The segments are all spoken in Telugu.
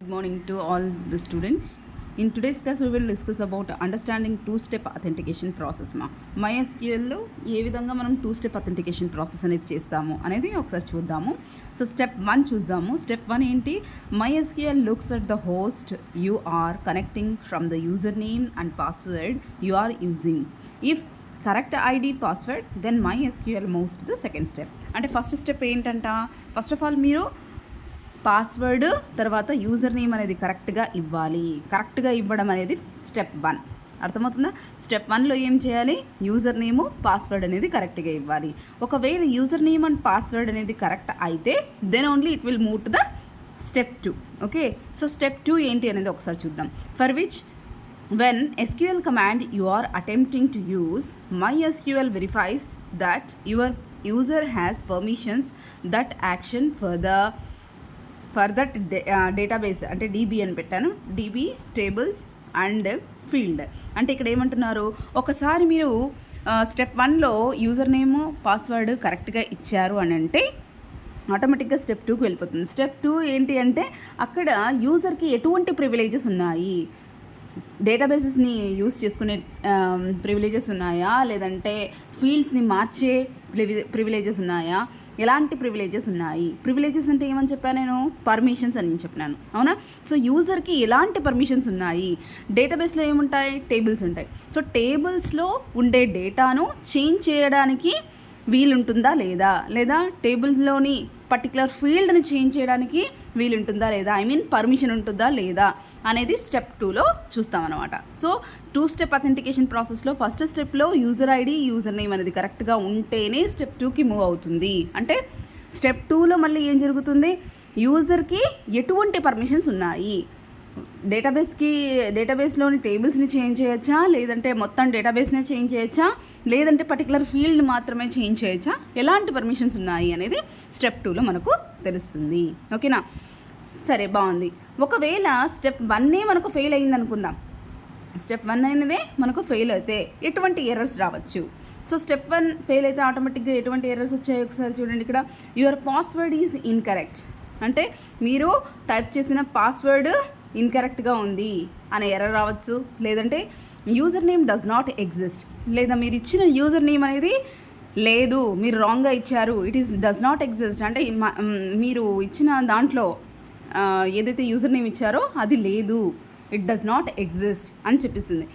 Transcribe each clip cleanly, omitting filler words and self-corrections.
Good morning to all the students. In today's class, we will discuss about understanding two-step authentication process. MySQLలో ఏ విధంగా మనం two-step authentication process అనేది చేస్తాము అనేది ఒకసారి చూద్దాము. సో స్టెప్ 1 చూద్దాము. స్టెప్ 1 ఏంటి? MySQL looks at the host you are connecting from the username and password you are using. If correct ID password, then MySQL moves to the second step. అంటే ఫస్ట్ స్టెప్ ఏంటంట? ఫస్ట్ ఆఫ్ ఆల్ మీరు పాస్వర్డ్ తర్వాత యూజర్ నేమ్ అనేది కరెక్ట్గా ఇవ్వాలి. కరెక్ట్గా ఇవ్వడం అనేది స్టెప్ 1. అర్థమవుతుందా? స్టెప్ 1లో ఏం చేయాలి? యూజర్ నేము పాస్వర్డ్ అనేది కరెక్ట్గా ఇవ్వాలి. ఒకవేళ యూజర్ నేమ్ అండ్ పాస్వర్డ్ అనేది కరెక్ట్ అయితే then only it will move to the step 2. Okay, so step 2 ఏంటి అనేది ఒకసారి చూద్దాం. For which when SQL command you are attempting to use, MySQL verifies that your user has permissions that action for that database అంటే DB అని పెట్టాను. DB టేబుల్స్ అండ్ ఫీల్డ్ అంటే ఇక్కడ ఏమంటున్నారు, ఒకసారి మీరు స్టెప్ 1లో యూజర్ నేమ్ పాస్వర్డ్ కరెక్ట్గా ఇచ్చారు అని అంటే ఆటోమేటిక్గా స్టెప్ 2కి వెళ్ళిపోతుంది. స్టెప్ 2 ఏంటి అంటే అక్కడ యూజర్కి ఎటువంటి ప్రివిలేజెస్ ఉన్నాయి, డేటాబేసెస్ని యూజ్ చేసుకునే ప్రివిలేజెస్ ఉన్నాయా, లేదంటే ఫీల్డ్స్ని మార్చే ప్రివిలేజెస్ ఉన్నాయా, ఎలాంటి ప్రివిలేజెస్ ఉన్నాయి. ప్రివిలేజెస్ అంటే ఏమని చెప్పాను నేను? పర్మిషన్స్ అని చెప్పినాను, అవునా? సో యూజర్కి ఎలాంటి పర్మిషన్స్ ఉన్నాయి, డేటాబేస్లో ఏముంటాయి? టేబుల్స్ ఉంటాయి. సో టేబుల్స్లో ఉండే డేటాను చేంజ్ చేయడానికి వీలుంటుందా లేదా, లేదా టేబుల్స్లోని పర్టికులర్ ఫీల్డ్ని చేంజ్ చేయడానికి వీలుంటుందా లేదా, ఐ మీన్ పర్మిషన్ ఉంటుందా లేదా అనేది స్టెప్ 2లో చూస్తామన్నమాట. సో 2-స్టెప్ అథెంటికేషన్ ప్రాసెస్లో ఫస్ట్ స్టెప్లో యూజర్ ఐడి యూజర్ నేమ్ అనేది కరెక్ట్గా ఉంటేనే స్టెప్ 2కి మూవ్ అవుతుంది. అంటే స్టెప్ 2లో మళ్ళీ ఏం జరుగుతుంది? యూజర్కి ఎటువంటి పర్మిషన్స్ ఉన్నాయి, డేటాబేస్లోని టేబుల్స్ని చేంజ్ చేయొచ్చా, లేదంటే మొత్తం డేటాబేస్నే చేంజ్ చేయొచ్చా, లేదంటే పర్టికులర్ ఫీల్డ్ మాత్రమే చేంజ్ చేయొచ్చా, ఎలాంటి పర్మిషన్స్ ఉన్నాయి అనేది స్టెప్ 2లో మనకు తెలుస్తుంది. ఓకేనా? సరే, బాగుంది. ఒకవేళ స్టెప్ 1 మనకు ఫెయిల్ అయింది అనుకుందాం. స్టెప్ 1 అనేదే మనకు ఫెయిల్ అయితే ఎటువంటి ఎర్రర్స్ రావచ్చు. సో స్టెప్ 1 ఫెయిల్ అయితే ఆటోమేటిక్గా ఎటువంటి ఎర్రర్స్ వచ్చాయి ఒకసారి చూడండి. ఇక్కడ యువర్ పాస్వర్డ్ ఈజ్ ఇన్కరెక్ట్ అంటే మీరు టైప్ చేసిన పాస్వర్డ్ ఇన్కరెక్ట్గా ఉంది అనే ఎర్రర్ రావచ్చు, లేదంటే user name does not exist, లేదా మీరు ఇచ్చిన యూజర్ నేమ్ అనేది లేదు, మీరు రాంగ్గా ఇచ్చారు, it is does not exist అంటే మీరు ఇచ్చిన దాంట్లో ఏదైతే యూజర్ నేమ్ ఇచ్చారో అది లేదు, ఇట్ డస్ నాట్ ఎగ్జిస్ట్ అని చెప్పిస్తుంది.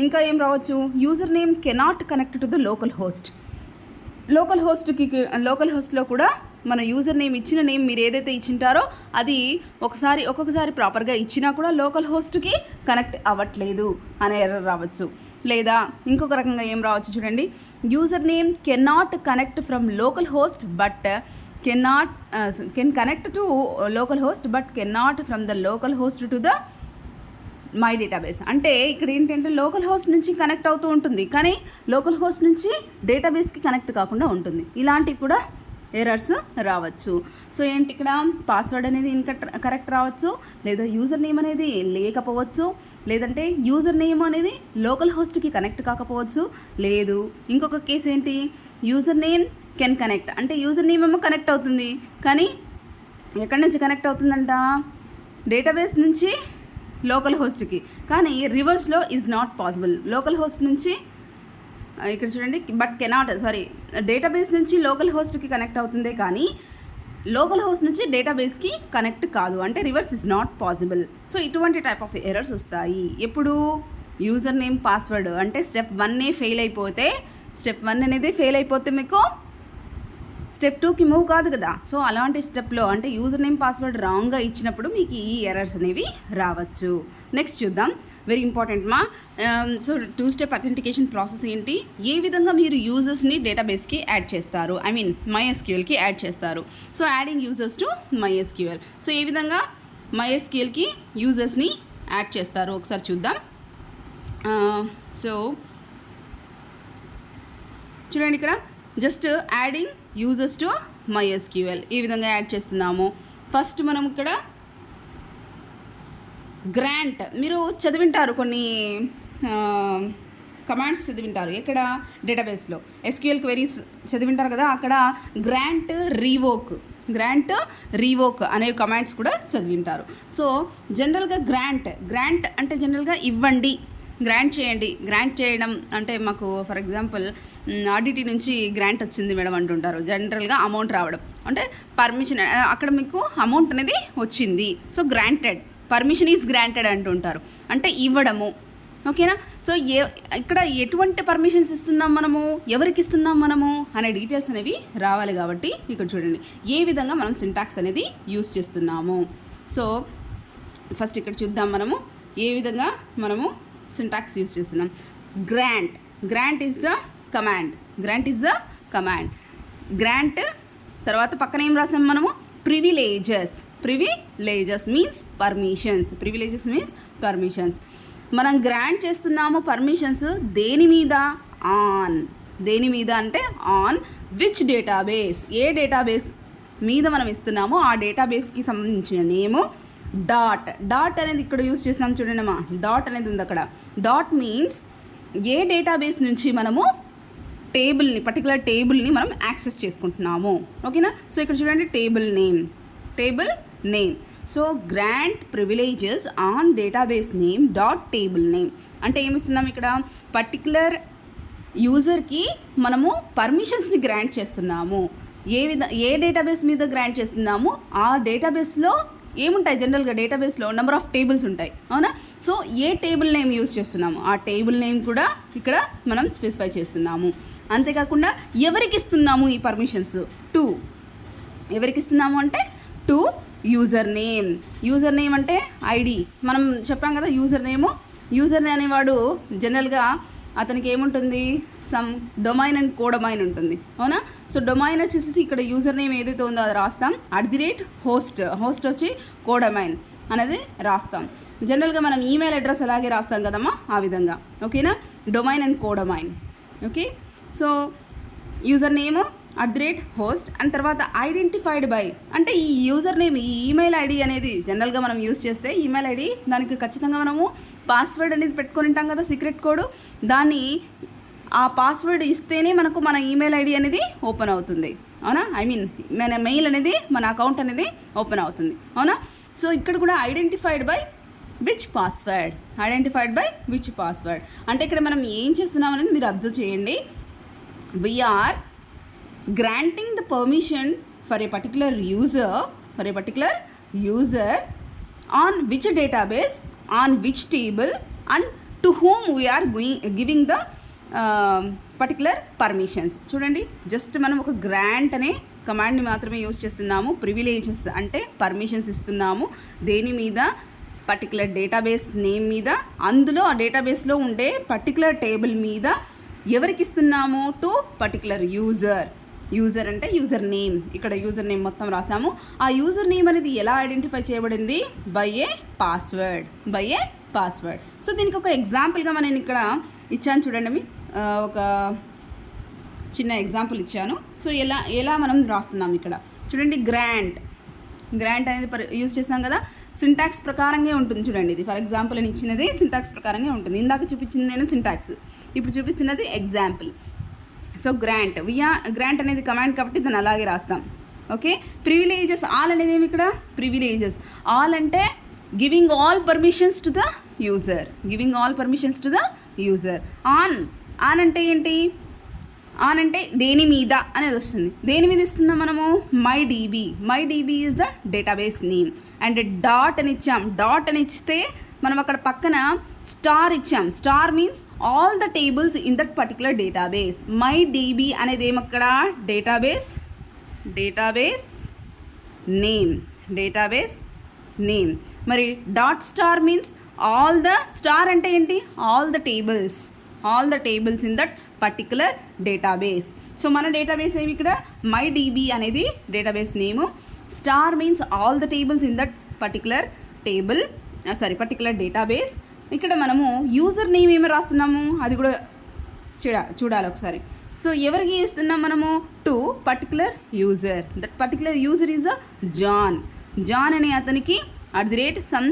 ఇంకా ఏం రావచ్చు? User name cannot connect to the local host. Local హోస్ట్లో కూడా మన యూజర్ నేమ్ ఇచ్చిన నేమ్ మీరు ఏదైతే ఇచ్చింటారో అది ఒక్కొక్కసారి ప్రాపర్గా ఇచ్చినా కూడా లోకల్ హోస్ట్కి కనెక్ట్ అవ్వట్లేదు అనే ఎర్రర్ రావచ్చు. లేదా ఇంకొక రకంగా ఏం రావచ్చు చూడండి, user name cannot connect from local host but can connect to local host but cannot from the local host to the my database. అంటే ఇక్కడ ఏంటంటే లోకల్ హోస్ట్ నుంచి కనెక్ట్ అవుతూ ఉంటుంది, కానీ లోకల్ హోస్ట్ నుంచి డేటాబేస్కి కనెక్ట్ కాకుండా ఉంటుంది. ఇలాంటివి కూడా ఎర్రర్స్ రావచ్చు. సో ఏంటి, ఇక్కడ పాస్వర్డ్ అనేది కరెక్ట్ రావచ్చు, లేదా యూజర్ నేమ్ అనేది లేకపోవచ్చు, లేదంటే యూజర్ నేమ్ అనేది లోకల్ హోస్ట్కి కనెక్ట్ కాకపోవచ్చు. లేదు, ఇంకొక కేసు ఏంటి, యూజర్ నేమ్ కెన్ కనెక్ట్ అంటే యూజర్ నేమ్ ఏమో కనెక్ట్ అవుతుంది, కానీ ఎక్కడి నుంచి కనెక్ట్ అవుతుందంట? డేటాబేస్ నుంచి లోకల్ హోస్ట్కి, కానీ రివర్స్లో is not possible. Local host నుంచి ఇక్కడ చూడండి, బట్ కెనాట్ డేటాబేస్ నుంచి లోకల్ హోస్ట్కి కనెక్ట్ అవుతుందే కానీ లోకల్ హోస్ట్ నుంచి డేటాబేస్కి కనెక్ట్ కాదు, అంటే reverse is not possible. So ఇటువంటి టైప్ ఆఫ్ ఎర్రర్స్ వస్తాయి. ఎప్పుడు యూజర్ నేమ్ పాస్వర్డ్ అంటే స్టెప్ 1 ఫెయిల్ అయిపోతే, స్టెప్ 1 అనేది ఫెయిల్ అయిపోతే మీకు స్టెప్ 2కి మూవ్ కాదు కదా. సో అలాంటి స్టెప్లో అంటే యూజర్ నేమ్ పాస్వర్డ్ రాంగ్గా ఇచ్చినప్పుడు మీకు ఈ ఎర్రర్స్ అనేవి రావచ్చు. నెక్స్ట్ చూద్దాం, వెరీ ఇంపార్టెంట్ సో 2-స్టెప్ అథెంటికేషన్ ప్రాసెస్ ఏంటి, ఏ విధంగా మీరు యూజర్స్ని డేటాబేస్కి యాడ్ చేస్తారు, ఐ మీన్ MySQLకి యాడ్ చేస్తారు. So adding users to MySQL. So ఏ విధంగా MySQLకి యూజర్స్ని యాడ్ చేస్తారు ఒకసారి చూద్దాం. సో చూడండి, ఇక్కడ just adding users to MySQL ఈ విధంగా యాడ్ చేస్తున్నాము. ఫస్ట్ మనం ఇక్కడ గ్రాంట్ మీరు చదివింటారు, కొన్ని కమాండ్స్ చదివింటారు. ఎక్కడ? డేటాబేస్లో SQL క్వెరీస్ చదివింటారు కదా, అక్కడ గ్రాంట్ రీవోక్ గ్రాంట్, రీవోక్ అనే కమాండ్స్ కూడా చదివింటారు. సో జనరల్గా గ్రాంట్ అంటే జనరల్గా ఇవ్వండి, గ్రాంట్ చేయండి. గ్రాంట్ చేయడం అంటే మాకు ఫర్ ఎగ్జాంపుల్ ఆర్డిటీ నుంచి గ్రాంట్ వచ్చింది మేడం అంటుంటారు. జనరల్గా అమౌంట్ రావడం అంటే పర్మిషన్, అక్కడ మీకు అమౌంట్ అనేది వచ్చింది. So granted, permission is granted అంటుంటారు, అంటే ఇవ్వడము. ఓకేనా? సో ఇక్కడ ఎటువంటి పర్మిషన్స్ ఇస్తున్నాం మనము, ఎవరికి ఇస్తున్నాం మనము అనే డీటెయిల్స్ అనేవి రావాలి. కాబట్టి ఇక్కడ చూడండి ఏ విధంగా మనం సింటాక్స్ అనేది యూస్ చేస్తున్నాము. సో ఫస్ట్ ఇక్కడ చూద్దాం మనము ఏ విధంగా మనము సింటాక్స్ యూస్ చేస్తున్నాం. Grant is the command. Grant తర్వాత పక్కన ఏం రాసాం మనము, ప్రివిలేజెస్ మీన్స్ పర్మిషన్స్. మనం గ్రాంట్ చేస్తున్నాము పర్మిషన్స్ దేని మీద, అంటే on which database, A database మీద మనం ఇస్తున్నామో ఆ డేటాబేస్కి సంబంధించిన నేము. డాట్ అనేది ఇక్కడ యూస్ చేస్తున్నాం చూడండి అమ్మా, డాట్ అనేది ఉంది అక్కడ. డాట్ మీన్స్ ఏ డేటాబేస్ నుంచి మనము పర్టికులర్ టేబుల్ని మనం యాక్సెస్ చేసుకుంటున్నాము. ఓకేనా? సో ఇక్కడ చూడండి table name. So grant privileges on database name dot table name అంటే ఏమిస్తున్నాం ఇక్కడ, పర్టికులర్ యూజర్కి మనము పర్మిషన్స్ని గ్రాంట్ చేస్తున్నాము. ఏ డేటాబేస్ మీద గ్రాంట్ చేస్తున్నాము, ఆ డేటాబేస్లో ఏముంటాయి, జనరల్గా డేటాబేస్లో నెంబర్ ఆఫ్ టేబుల్స్ ఉంటాయి, అవునా? సో ఏ టేబుల్ నేమ్ యూజ్ చేస్తున్నాము, ఆ టేబుల్ నేమ్ కూడా ఇక్కడ మనం స్పెసిఫై చేస్తున్నాము. అంతేకాకుండా ఎవరికి ఇస్తున్నాము ఈ పర్మిషన్స్, ఎవరికి ఇస్తున్నాము అంటే టు యూజర్ నేమ్ అంటే ఐడి. మనం చెప్పాం కదా యూజర్ నేమ్ అనేవాడు జనరల్గా అతనికి ఏముంటుంది, సమ్ డొమైన్ అండ్ కోడొమైన్ ఉంటుంది, అవునా? సో డొమైన్ వచ్చేసి ఇక్కడ యూజర్ నేమ్ ఏదైతే ఉందో అది రాస్తాం. @host వచ్చి కోడొమైన్ అనేది రాస్తాం. జనరల్గా మనం ఈమెయిల్ అడ్రస్ అలాగే రాస్తాం కదమ్మా, ఆ విధంగా. ఓకేనా? Domain and codomain. Okay? So user name @host and తర్వాత ఐడెంటిఫైడ్ బై అంటే ఈ యూజర్ నేమ్, ఈ ఈమెయిల్ ఐడి అనేది జనరల్గా మనం యూజ్ చేస్తే ఈమెయిల్ ఐడి దానికి ఖచ్చితంగా మనము పాస్వర్డ్ అనేది పెట్టుకొని ఉంటాం కదా, సీక్రెట్ కోడ్. దాన్ని ఆ పాస్వర్డ్ ఇస్తేనే మనకు మన ఈమెయిల్ ఐడి అనేది ఓపెన్ అవుతుంది, అవునా? మన మెయిల్ అనేది, మన అకౌంట్ అనేది ఓపెన్ అవుతుంది, అవునా? సో ఇక్కడ కూడా ఐడెంటిఫైడ్ బై విచ్ పాస్వర్డ్ అంటే ఇక్కడ మనం ఏం చేస్తున్నాం అనేది మీరు అబ్జర్వ్ చేయండి. We're granting the permission for a particular user on which database, on which table and to whom we are giving the particular permissions. చూడండి జస్ట్ మనం ఒక గ్రాంట్ అనే కమాండ్ని మాత్రమే యూజ్ చేస్తున్నాము. ప్రివిలేజెస్ అంటే పర్మిషన్స్ ఇస్తున్నాము దేని మీద, పర్టికులర్ డేటాబేస్ నేమ్ మీద, అందులో ఆ డేటాబేస్లో ఉండే పర్టికులర్ టేబుల్ మీద. ఎవరికి ఇస్తున్నాము, టు పర్టికులర్ యూజర్ అంటే యూజర్ నేమ్. ఇక్కడ యూజర్ నేమ్ మొత్తం రాసాము. ఆ యూజర్ నేమ్ అనేది ఎలా ఐడెంటిఫై చేయబడింది, బై ఏ పాస్వర్డ్. సో దీనికి ఒక ఎగ్జాంపుల్గా నేను ఇక్కడ ఇచ్చాను చూడండి, ఒక చిన్న ఎగ్జాంపుల్ ఇచ్చాను. సో ఎలా మనం రాస్తున్నాం ఇక్కడ చూడండి. గ్రాంట్ అనేది యూజ్ చేసాం కదా, సింటాక్స్ ప్రకారంగా ఉంటుంది చూడండి. ఇది ఫర్ ఎగ్జాంపుల్ అని ఇచ్చినది సింటాక్స్ ప్రకారంగా ఉంటుంది. ఇందాక చూపించింది నేను సింటాక్స్, ఇప్పుడు చూపిస్తున్నది ఎగ్జాంపుల్. సో గ్రాంట్ అనేది కమాండ్ కాబట్టి దాన్ని అలాగే రాస్తాం. ఓకే? ప్రివిలేజెస్ ఆల్ అనేది ఏమి ఇక్కడ, ప్రివిలేజెస్ ఆల్ అంటే giving all permissions to the user. On అంటే ఏంటి, ఆన్ అంటే దేని మీద అనేది వస్తుంది. దేని మీద ఇస్తున్నాం మనము, my DB is the database name. And dot అని ఇస్తే మనం అక్కడ పక్కన స్టార్ ఇచ్చాం. Star means all the tables in that particular database. My DB అనేది ఏమక్కడ, డేటాబేస్ నేమ్. మరి dot star means all the, star అంటే ఏంటి, all the tables in that particular database. So మన డేటాబేస్ ఏమి ఇక్కడ, మై డీబీ అనేది database name. Star means all the tables in that particular database. ఇక్కడ మనము యూజర్ నేమ్ ఏమి రాస్తున్నాము అది కూడా చూడాలి ఒకసారి. సో ఎవరికి ఇస్తున్నాం మనము, to particular user. That particular user is John అనే అతనికి @some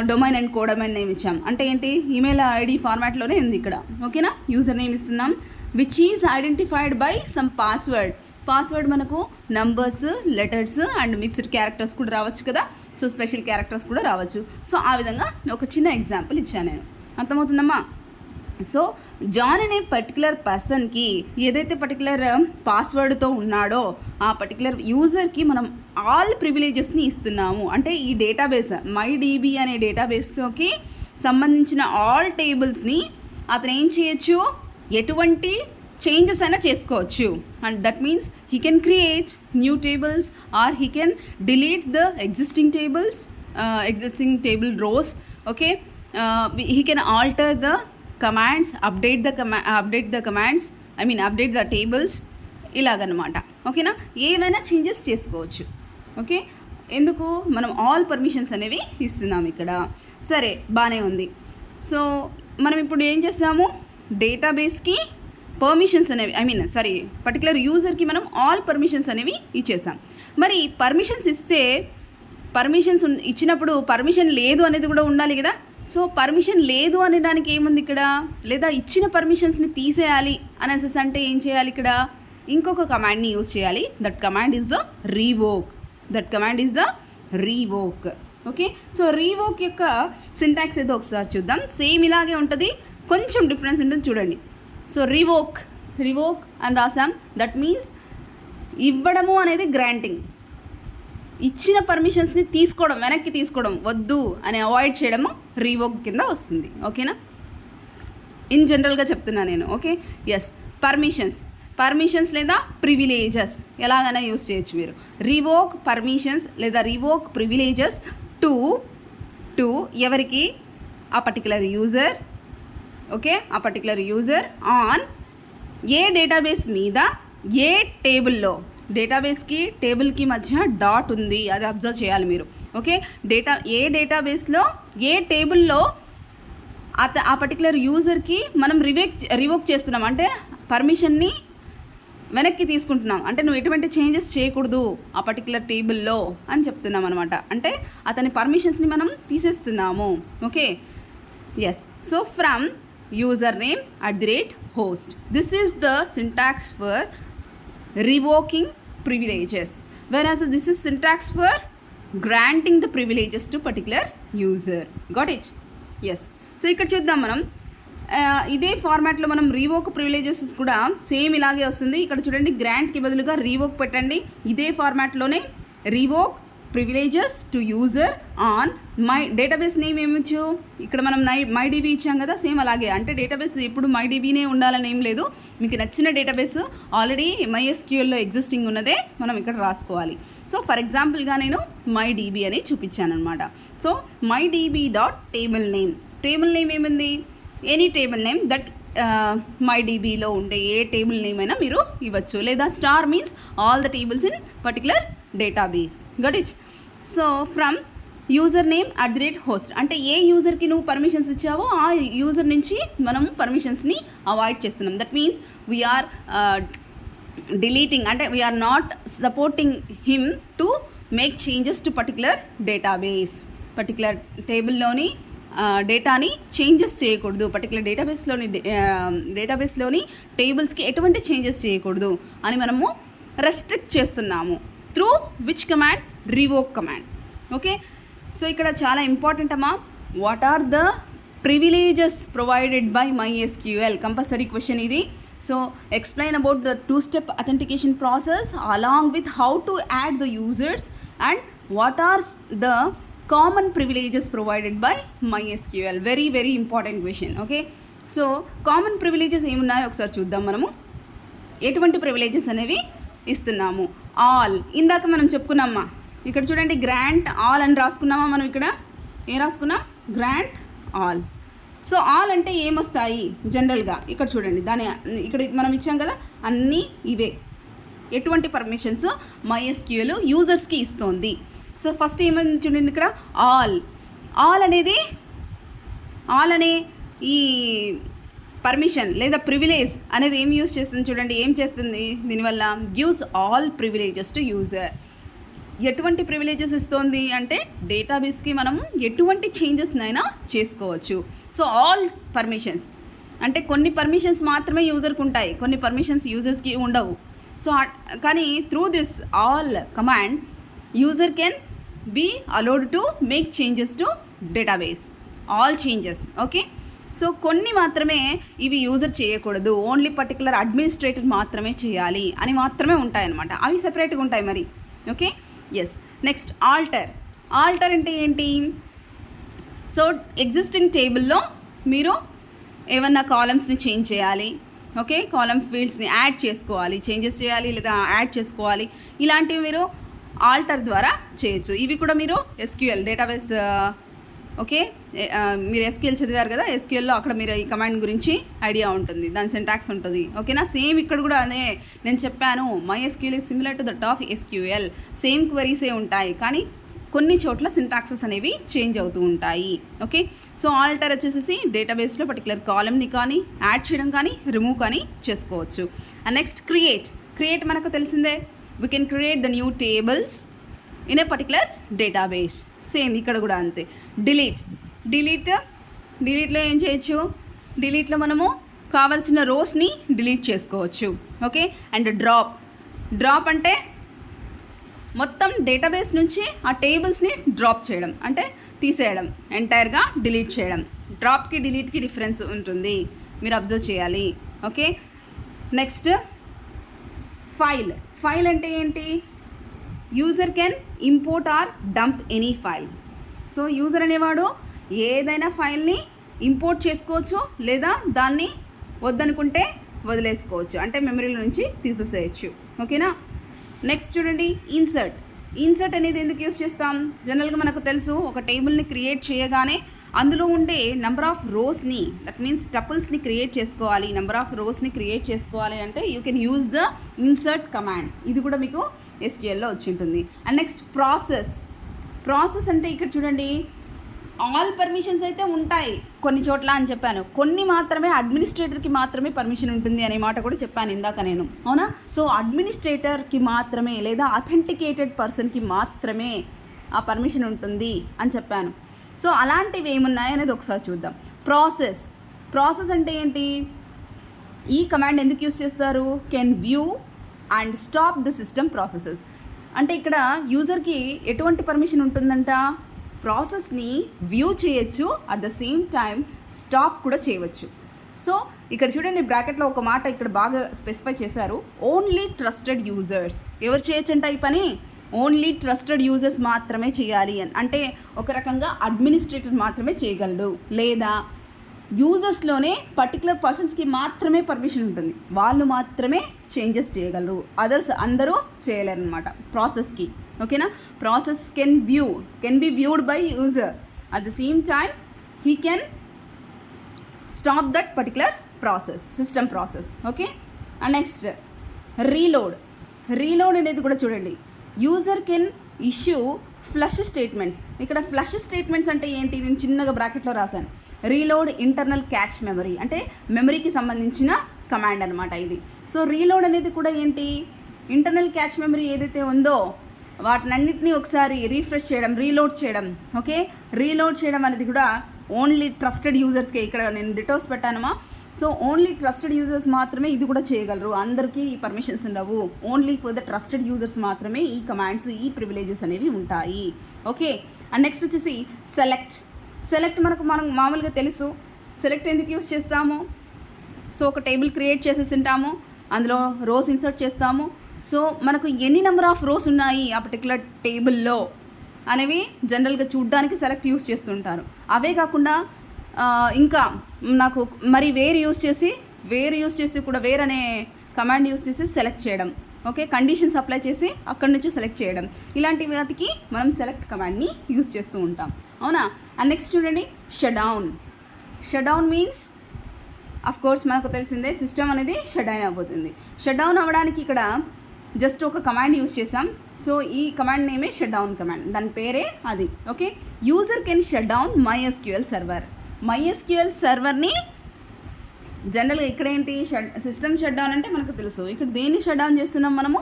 domain and codomain name ఇచ్చాం. అంటే ఏంటి, ఈమెయిల్ ఐడి ఫార్మాట్లోనే ఉంది ఇక్కడ. ఓకేనా? యూజర్ నేమ్ ఇస్తున్నాం which is identified by some password. Password మనకు numbers, letters and mixed characters కూడా రావచ్చు కదా. సో స్పెషల్ క్యారెక్టర్స్ కూడా రావచ్చు. సో ఆ విధంగా ఒక చిన్న ఎగ్జాంపుల్ ఇచ్చాను నేను. అర్థమవుతుందమ్మా? సో జాన్ అనే పర్టికులర్ పర్సన్కి ఏదైతే పర్టికులర్ పాస్వర్డ్తో ఉన్నాడో ఆ పర్టికులర్ యూజర్కి మనం ఆల్ ప్రివిలేజెస్ని ఇస్తున్నాము. అంటే ఈ డేటాబేస్ MyDB అనే డేటాబేస్లోకి సంబంధించిన ఆల్ టేబుల్స్ని అతను ఏం చేయొచ్చు, ఎటువంటి చేంజెస్ అయినా చేసుకోవచ్చు. And that means he can create new tables or he can delete the existing table rows. Okay, he can alter the commands, update the commands, update the tables, ఇలాగనమాట. ఓకేనా, ఏమైనా చేంజెస్ చేసుకోవచ్చు. ఓకే, ఎందుకు మనం ఆల్ పర్మిషన్స్ అనేవి ఇస్తున్నాం ఇక్కడ. సరే, బాగానే ఉంది. సో మనం ఇప్పుడు ఏం చేస్తాము, డేటాబేస్కి పర్మిషన్స్ అనేవి పర్టికులర్ యూజర్కి మనం ఆల్ పర్మిషన్స్ అనేవి ఇచ్చేసాం. మరి పర్మిషన్స్ ఇచ్చినప్పుడు పర్మిషన్ లేదు అనేది కూడా ఉండాలి కదా. సో పర్మిషన్ లేదు అనడానికి ఏముంది ఇక్కడ, లేదా ఇచ్చిన పర్మిషన్స్ని తీసేయాలి అనేసి అంటే ఏం చేయాలి, ఇక్కడ ఇంకొక కమాండ్ని యూజ్ చేయాలి. That command is the revoke. Okay, so revoke యొక్క సింటాక్స్ ఏదో ఒకసారి చూద్దాం. సేమ్ ఇలాగే ఉంటుంది, కొంచెం డిఫరెన్స్ ఉంటుంది చూడండి. సో రీవోక్ అని రాసాం. దట్ మీన్స్ ఇవ్వడము అనేది గ్రాంటింగ్, ఇచ్చిన పర్మిషన్స్ని వెనక్కి తీసుకోవడం, వద్దు అని అవాయిడ్ చేయడము రీవోక్ కింద వస్తుంది. ఓకేనా, ఇన్ జనరల్గా చెప్తున్నా నేను. ఓకే, ఎస్, పర్మిషన్స్ లేదా ప్రివిలేజెస్ ఎలాగైనా యూస్ చేయొచ్చు మీరు. రివోక్ పర్మిషన్స్ లేదా రివోక్ ప్రివిలేజెస్ టు ఎవరికి, ఆ పర్టికులర్ యూజర్. ఓకే, ఆ particular user on a database మీద, ఏ టేబుల్లో, డేటాబేస్కి టేబుల్కి మధ్య డాట్ ఉంది, అది అబ్జర్వ్ చేయాలి మీరు. ఓకే, ఏ డేటాబేస్లో ఏ టేబుల్లో ఆ పర్టికులర్ యూజర్కి మనం రివోక్ చేస్తున్నాం, అంటే పర్మిషన్ని వెనక్కి తీసుకుంటున్నాం, అంటే నువ్వు ఎటువంటి చేంజెస్ చేయకూడదు ఆ పర్టికులర్ టేబుల్లో అని చెప్తున్నాం అనమాట. అంటే అతని పర్మిషన్స్ని మనం తీసేస్తున్నాము. Okay, yes. So from user name @host, this is the syntax for revoking privileges, whereas this is syntax for granting the privileges to particular user. Got it? Yes. So ఇక్కడ చూద్దాం మనం, ఇదే ఫార్మాట్లో మనం రీవోక్ ప్రివిలేజెస్ కూడా సేమ్ ఇలాగే వస్తుంది. ఇక్కడ చూడండి, గ్రాంట్కి బదులుగా రీవోక్ పెట్టండి. ఇదే ఫార్మాట్లోనే revoke privileges to user on my database name ఏమిచ్చు, ఇక్కడ మనం MyDB ఇచ్చాం కదా, సేమ్ అలాగే. అంటే డేటాబేస్ ఇప్పుడు MyDBనే ఉండాలని ఏం లేదు, మీకు నచ్చిన డేటాబేస్ ఆల్రెడీ MySQLలో ఎగ్జిస్టింగ్ ఉన్నదే మనం ఇక్కడ రాసుకోవాలి. సో ఫర్ ఎగ్జాంపుల్గా నేను MyDB అని చూపించాను అనమాట. సో MyDB.table నేమ్ ఏముంది, ఎనీ టేబుల్ నేమ్ దట్ MyDBలో ఉండే ఏ టేబుల్ నేమ్ అయినా మీరు ఇవ్వచ్చు, లేదా star means all the tables in particular database. Got it? So from user name @host, అంటే ఏ యూజర్కి నువ్వు పర్మిషన్స్ ఇచ్చావో ఆ యూజర్ నుంచి మనం పర్మిషన్స్ని అవాయిడ్ చేస్తున్నాం. దట్ మీన్స్ వీఆర్ డిలీటింగ్, అంటే we're not supporting him to make changes to particular database. Particular టేబుల్లోని డేటాని చేంజెస్ చేయకూడదు, పర్టికులర్ డేటాబేస్లోని టేబుల్స్కి ఎటువంటి చేంజెస్ చేయకూడదు అని మనము రెస్ట్రిక్ట్ చేస్తున్నాము through which command, revoke command. Okay, so ఇక్కడ చాలా ఇంపార్టెంట్ అమ్మా, what are the privileges provided by MySQL, compulsory question ఇది. So explain about the 2-step authentication process along with how to add the users and what are the common privileges provided by MySQL. Very very important question. Okay, so common privileges ఏమున్నాయో ఒకసారి చూద్దాం. మనము ఎటువంటి ప్రివిలేజెస్ అనేవి ఇస్తున్నాము. ఆల్, ఇందాక మనం చెప్పుకున్నామా, ఇక్కడ చూడండి గ్రాంట్ ఆల్ అని రాసుకున్నామా. మనం ఇక్కడ ఏం రాసుకున్నాం, గ్రాంట్ ఆల్. సో ఆల్ అంటే ఏమొస్తాయి జనరల్గా, ఇక్కడ చూడండి, ఇక్కడ మనం ఇచ్చాం కదా, అన్నీ ఇవే. ఎటువంటి పర్మిషన్స్ MySQL యూజర్స్కి ఇస్తుంది. సో ఫస్ట్ ఏమైంది చూడండి, ఇక్కడ ఆల్ అనే ఈ పర్మిషన్ లేదా ప్రివిలేజ్ అనేది ఏం యూజ్ చేస్తుంది చూడండి, ఏం చేస్తుంది దీనివల్ల, gives all privileges to user. ఎటువంటి ప్రివిలేజెస్ ఇస్తుంది అంటే డేటాబేస్కి మనం ఎటువంటి చేంజెస్నైనా చేసుకోవచ్చు. సో ఆల్ పర్మిషన్స్ అంటే కొన్ని పర్మిషన్స్ మాత్రమే యూజర్కి ఉంటాయి, కొన్ని పర్మిషన్స్ యూజర్స్కి ఉండవు. సో కానీ through this all command user can be allowed to make changes to database, all changes. Okay, so కొన్ని మాత్రమే ఇవి యూజర్ చేయకూడదు, ఓన్లీ పర్టికులర్ అడ్మినిస్ట్రేటర్ మాత్రమే చేయాలి అని మాత్రమే ఉంటాయన్నమాట. అవి సెపరేట్గా ఉంటాయి మరి. Okay, yes. Next alter. Alter అంటే ఏంటి? సో ఎగ్జిస్టింగ్ టేబుల్లో మీరు ఏమన్నా కాలమ్స్ని చేంజ్ చేయాలి, ఓకే, కాలమ్ ఫీల్డ్స్ని యాడ్ చేసుకోవాలి, చేంజెస్ చేయాలి లేదా యాడ్ చేసుకోవాలి, ఇలాంటివి మీరు ఆల్టర్ ద్వారా చేయొచ్చు. ఇవి కూడా మీరు ఎస్క్యూఎల్ డేటాబేస్, ఓకే, మీరు ఎస్క్యూఎల్ చదివారు కదా, ఎస్క్యూఎల్లో అక్కడ మీరు ఈ కమాండ్ గురించి ఐడియా ఉంటుంది, దాని సింటాక్స్ ఉంటుంది. ఓకేనా, సేమ్ ఇక్కడ కూడా అదే నేను చెప్పాను, MySQL is similar to that of SQL. Same క్వరీసే ఉంటాయి కానీ కొన్ని చోట్ల సింటాక్సెస్ అనేవి చేంజ్ అవుతూ ఉంటాయి. ఓకే, సో ఆల్టర్ వచ్చేసి డేటాబేస్లో పర్టికులర్ కాలమ్ని కానీ యాడ్ చేయడం కానీ రిమూవ్ కానీ చేసుకోవచ్చు. And next create. క్రియేట్ మనకు తెలిసిందే, we can create the new tables in a particular database. Same ఇక్కడ కూడా అంతే. డిలీట్లో ఏం చేయొచ్చు? డిలీట్లో మనము కావాల్సిన రోస్ని డిలీట్ చేసుకోవచ్చు. ఓకే, అండ్ డ్రాప్ అంటే మొత్తం డేటాబేస్ నుంచి ఆ టేబుల్స్ని డ్రాప్ చేయడం, అంటే తీసేయడం, ఎంటైర్గా డిలీట్ చేయడం. డ్రాప్కి డిలీట్కి డిఫరెన్స్ ఉంటుంది, మీరు అబ్జర్వ్ చేయాలి. ఓకే, నెక్స్ట్ ఫైల్ అంటే ఏంటి? User can import or dump any file. So user అనేవాడు ఏదైనా ఫైల్ని ఇంపోర్ట్ చేసుకోవచ్చు లేదా దాన్ని వద్దనుకుంటే వదిలేసుకోవచ్చు, అంటే మెమరీలో నుంచి తీసేసేయచ్చు. ఓకేనా, నెక్స్ట్ చూడండి ఇన్సర్ట్ అనేది ఎందుకు యూస్ చేస్తాం? జనరల్గా మనకు తెలుసు, ఒక టేబుల్ని క్రియేట్ చేయగానే అందులో ఉండే నెంబర్ ఆఫ్ రోస్ని, దట్ మీన్స్ టపుల్స్ని క్రియేట్ చేసుకోవాలి. నెంబర్ ఆఫ్ రోస్ని క్రియేట్ చేసుకోవాలి అంటే you can use the insert command. ఇది కూడా మీకు ఎస్క్యూఎల్లో వచ్చి ఉంటుంది. అండ్ నెక్స్ట్ ప్రాసెస్ అంటే ఇక్కడ చూడండి, ఆల్ పర్మిషన్స్ అయితే ఉంటాయి కొన్ని చోట్ల అని చెప్పాను, కొన్ని మాత్రమే అడ్మినిస్ట్రేటర్కి మాత్రమే పర్మిషన్ ఉంటుంది అనే మాట కూడా చెప్పాను ఇందాక నేను, అవునా? సో అడ్మినిస్ట్రేటర్కి మాత్రమే లేదా అథెంటికేటెడ్ పర్సన్కి మాత్రమే ఆ పర్మిషన్ ఉంటుంది అని చెప్పాను. సో అలాంటివి ఏమున్నాయి అనేది ఒకసారి చూద్దాం. ప్రాసెస్ అంటే ఏంటి? ఈ కమాండ్ ఎందుకు యూస్ చేస్తారు? Can view and stop the system processes. అంటే ఇక్కడ యూజర్కి ఎటువంటి పర్మిషన్ ఉంటుందంట? ప్రాసెస్ని వ్యూ చేయొచ్చు, at the same time stop కూడా చేయవచ్చు. సో ఇక్కడ చూడండి, బ్రాకెట్లో ఒక మాట ఇక్కడ బాగా స్పెసిఫై చేశారు, ఓన్లీ ట్రస్టెడ్ యూజర్స్. ఎవరు చేయొచ్చంట ఈ పని? ఓన్లీ ట్రస్టెడ్ యూజర్స్ మాత్రమే చేయాలి అని. అంటే ఒక రకంగా అడ్మినిస్ట్రేటర్ మాత్రమే చేయగలడు, లేదా యూజర్స్లోనే పర్టికులర్ పర్సన్స్కి మాత్రమే పర్మిషన్ ఉంటుంది, వాళ్ళు మాత్రమే చేంజెస్ చేయగలరు, అదర్స్ అందరూ చేయలేరు అనమాట ప్రాసెస్కి. ఓకేనా, process can be viewed by user, at the same time he can stop that particular process, system process. Okay, and next reload అనేది కూడా చూడండి, user can issue flush statements. ఇక్కడ ఫ్లష్ స్టేట్మెంట్స్ అంటే ఏంటి? నేను చిన్నగా బ్రాకెట్లో రాశాను. రీలోడ్ ఇంటర్నల్ క్యాచ్ మెమరీ, అంటే మెమరీకి సంబంధించిన కమాండ్ అనమాట ఇది. సో రీలోడ్ అనేది కూడా ఏంటి? ఇంటర్నల్ క్యాచ్ మెమరీ ఏదైతే ఉందో వాటినన్నింటినీ ఒకసారి రీఫ్రెష్ చేయడం, రీలోడ్ చేయడం. ఓకే, రీలోడ్ చేయడం అనేది కూడా ఓన్లీ ట్రస్టెడ్ యూజర్స్కే. ఇక్కడ నేను డిటోస్ పెట్టానమా, సో ఓన్లీ ట్రస్టెడ్ యూజర్స్ మాత్రమే ఇది కూడా చేయగలరు, అందరికీ ఈ పర్మిషన్స్ ఉండవు. Only for the trusted users మాత్రమే ఈ కమాండ్స్, ఈ ప్రివిలేజెస్ అనేవి ఉంటాయి. ఓకే, అండ్ నెక్స్ట్ వచ్చేసి సెలెక్ట్ మనం మామూలుగా తెలుసు, సెలెక్ట్ ఎందుకు యూస్ చేస్తాము? సో ఒక టేబుల్ క్రియేట్ చేసేసి ఉంటాము, అందులో రోస్ ఇన్సర్ట్ చేస్తాము. సో మనకు ఎన్ని నెంబర్ ఆఫ్ రోస్ ఉన్నాయి ఆ పర్టికులర్ టేబుల్లో అనేవి జనరల్గా చూడ్డానికి సెలెక్ట్ యూస్ చేస్తుంటారు. అవే కాకుండా ఇంకా నాకు మరి వేర్ యూస్ చేసి కూడా వేర్ అనే కమాండ్ యూస్ చేసి సెలెక్ట్ చేయడం. ఓకే, కండిషన్స్ అప్లై చేసి అక్కడి నుంచి సెలెక్ట్ చేయడం, ఇలాంటి వాటికి మనం సెలెక్ట్ కమాండ్ని యూస్ చేస్తూ ఉంటాం, అవునా? అండ్ నెక్స్ట్ చూడండి, shut down means of course మనకు తెలిసిందే, సిస్టమ్ అనేది షట్ డౌన్ అయిపోతుంది. షట్ డౌన్ అవ్వడానికి ఇక్కడ జస్ట్ ఒక కమాండ్ యూస్ చేసాం. సో ఈ కమాండ్ నేమే షట్ డౌన్ కమాండ్, దాని పేరే అది. Okay, user can shut down MySQL server. MySQL సర్వర్ని జనరల్గా ఇక్కడ ఏంటి సిస్టమ్ షట్ డౌన్ అంటే మనకు తెలుసు. ఇక్కడ దేన్ని షట్ డౌన్ చేస్తున్నాం మనము?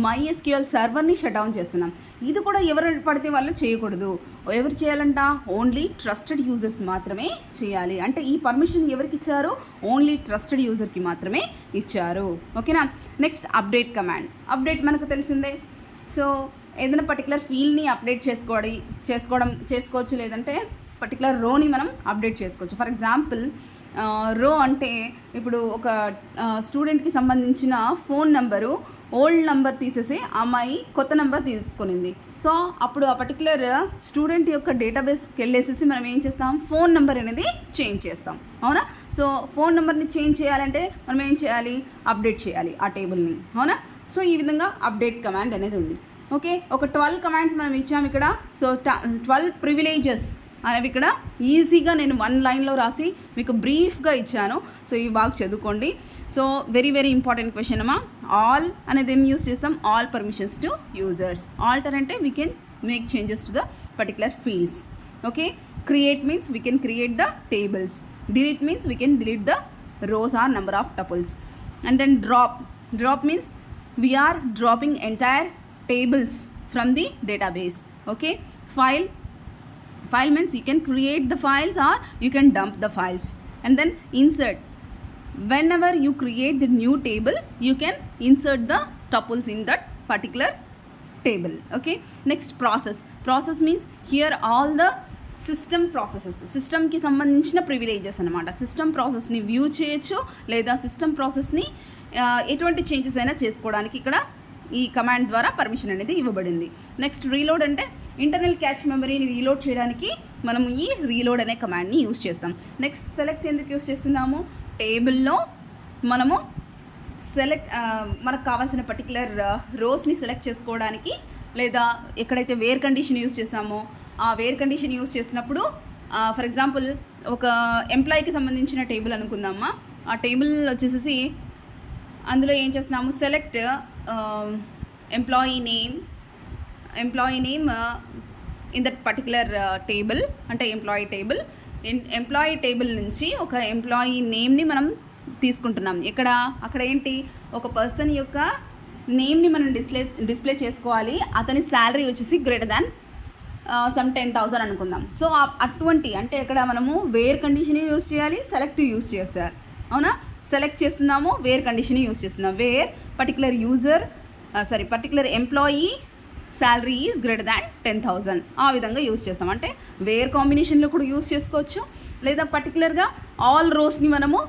MySQL సర్వర్ని షట్ డౌన్ చేస్తున్నాం. ఇది కూడా ఎవరు పడితే వాళ్ళు చేయకూడదు. ఎవరు చేయాలంట? ఓన్లీ ట్రస్టెడ్ యూజర్స్ మాత్రమే చేయాలి. అంటే ఈ పర్మిషన్ ఎవరికి ఇచ్చారు? ఓన్లీ ట్రస్టెడ్ యూజర్కి మాత్రమే ఇచ్చారు. ఓకేనా. Next update command. అప్డేట్ మనకు తెలిసిందే. సో ఏదైనా పర్టికులర్ ఫీల్డ్ని అప్డేట్ చేసుకోవచ్చు, లేదంటే పర్టికులర్ రోని మనం అప్డేట్ చేసుకోవచ్చు. ఫర్ ఎగ్జాంపుల్ రో అంటే ఇప్పుడు ఒక స్టూడెంట్కి సంబంధించిన ఫోన్ నెంబరు ఓల్డ్ నెంబర్ తీసేసి అమ్మాయి కొత్త నెంబర్ తీసుకునింది. సో అప్పుడు ఆ పర్టికులర్ స్టూడెంట్ యొక్క డేటాబేస్కి వెళ్ళేసేసి మనం ఏం చేస్తాం? ఫోన్ నెంబర్ అనేది చేంజ్ చేస్తాం. అవునా. సో ఫోన్ నెంబర్ని చేంజ్ చేయాలంటే మనం ఏం చేయాలి? అప్డేట్ చేయాలి ఆ టేబుల్ని. అవునా. సో ఈ విధంగా అప్డేట్ కమాండ్ అనేది ఉంది. ఓకే. ఒక 12 కమాండ్స్ మనం ఇచ్చాము ఇక్కడ. సో 12 ప్రివిలేజెస్ అనేవి ఇక్కడ ఈజీగా నేను 1 లైన్లో రాసి మీకు బ్రీఫ్గా ఇచ్చాను. సో ఇవి బాగా చదువుకోండి. So very very important question అమ్మా. ఆల్ అనేది ఏం యూస్ చేస్తాం? All permissions to users. Alter అంటే we can make changes to the particular fields. Okay. Create means we can create the tables. Delete means we can delete the rows or number of tuples. And then drop means we are dropping entire tables from the database. Okay. File means you can create the files or you can dump the files. And then insert. Whenever you create the new table, you can insert the tuples in that particular table. Okay. Next process means here all the system processes. సిస్టమ్కి సంబంధించిన ప్రివిలేజెస్ అనమాట. సిస్టమ్ ప్రాసెస్ని వ్యూ చేయొచ్చు, లేదా సిస్టమ్ ప్రాసెస్ని ఎటువంటి చేంజెస్ అయినా చేసుకోవడానికి ఇక్కడ ఈ కమాండ్ ద్వారా పర్మిషన్ అనేది ఇవ్వబడింది. నెక్స్ట్ రీలోడ్ అంటే ఇంటర్నల్ క్యాచ్ మెమరీని రీలోడ్ చేయడానికి మనం ఈ రీలోడ్ అనే కమాండ్ని యూజ్ చేస్తాం. నెక్స్ట్ సెలెక్ట్ ఎందుకు యూజ్ చేస్తున్నాము? టేబుల్లో మనము మనకు కావాల్సిన పర్టికులర్ రోస్ని సెలెక్ట్ చేసుకోవడానికి, లేదా ఎక్కడైతే వేర్ కండిషన్ యూజ్ చేసామో ఆ వేర్ కండిషన్ యూజ్ చేసినప్పుడు ఫర్ ఎగ్జాంపుల్ ఒక ఎంప్లాయీకి సంబంధించిన టేబుల్ అనుకుందామా. ఆ టేబుల్ వచ్చేసి అందులో ఏం చేస్తున్నాము? Select employee name in that particular table. అంటే ఎంప్లాయీ టేబుల్ నుంచి ఒక ఎంప్లాయీ నేమ్ని మనం తీసుకుంటున్నాం. అక్కడ ఏంటి? ఒక పర్సన్ యొక్క నేమ్ని మనం డిస్ప్లే చేసుకోవాలి. అతని శాలరీ వచ్చేసి గ్రేటర్ దాన్ సమ్ 10,000 అనుకుందాం. సో అటువంటి అంటే ఇక్కడ మనము వేర్ కండిషన్ యూజ్ చేయాలి, సెలెక్ట్ యూజ్ చేస్తారు. అవునా. సెలెక్ట్ చేస్తున్నాము, వేర్ కండిషన్ యూజ్ చేస్తున్నాం. Where particular employee salary is greater than 10,000 ఆ విధంగా యూజ్ చేస్తాం. అంటే వేర్ కాంబినేషన్లో కూడా యూజ్ చేసుకోవచ్చు, లేదా పర్టికులర్గా ఆల్ రోస్ని మనము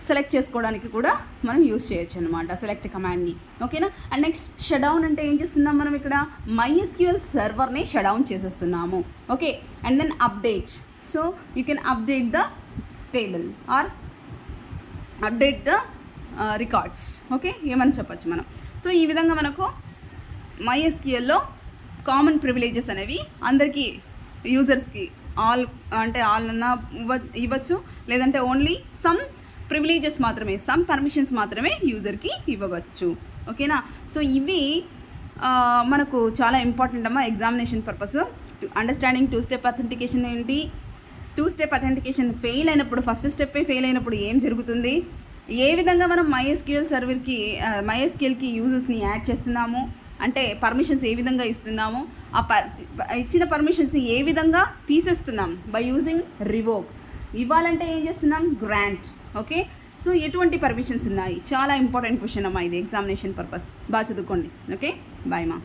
సెలెక్ట్ చేసుకోవడానికి కూడా మనం యూజ్ చేయొచ్చు అనమాట సెలెక్ట్ కమాండ్ని. ఓకేనా. అండ్ నెక్స్ట్ షట్ డౌన్ అంటే ఏం చేస్తున్నాం మనం? ఇక్కడ MySQL సర్వర్ని షట్ డౌన్ చేసేస్తున్నాము. Okay. And then update. So you can update the table or update the records. Okay. ఏమని చెప్పచ్చు మనం. సో ఈ విధంగా మనకు MySQLలో కామన్ ప్రివిలేజెస్ అనేవి అందరికీ యూజర్స్కి ఆల్ అన్నా ఇవ్వచ్చు, లేదంటే ఓన్లీ సమ్ ప్రివిలేజెస్ మాత్రమే, సమ్ పర్మిషన్స్ మాత్రమే యూజర్కి ఇవ్వవచ్చు. ఓకేనా. సో ఇవి మనకు చాలా ఇంపార్టెంట్ అమ్మా ఎగ్జామినేషన్ పర్పస్. అండర్స్టాండింగ్ 2-స్టెప్ అథెంటికేషన్ ఏంటి, 2-స్టెప్ అథెంటికేషన్ ఫెయిల్ అయినప్పుడు, ఫస్ట్ స్టెప్పే ఫెయిల్ అయినప్పుడు ఏం జరుగుతుంది, ఏ విధంగా మనం MySQLకి యూజర్స్ని యాడ్ చేస్తున్నాము, అంటే పర్మిషన్స్ ఏ విధంగా ఇస్తున్నాము, ఇచ్చిన పర్మిషన్స్ని ఏ విధంగా తీసేస్తున్నాం బై యూజింగ్ రివోక్. ఇవ్వాలంటే ఏం చేస్తున్నాం? గ్రాంట్. ఓకే. సో ఎటువంటి పర్మిషన్స్ ఉన్నాయి? చాలా ఇంపార్టెంట్ క్వశ్చన్ అమ్మా ఇది ఎగ్జామినేషన్ పర్పస్. బాగా చదువుకోండి. ఓకే. బాయ్ మా.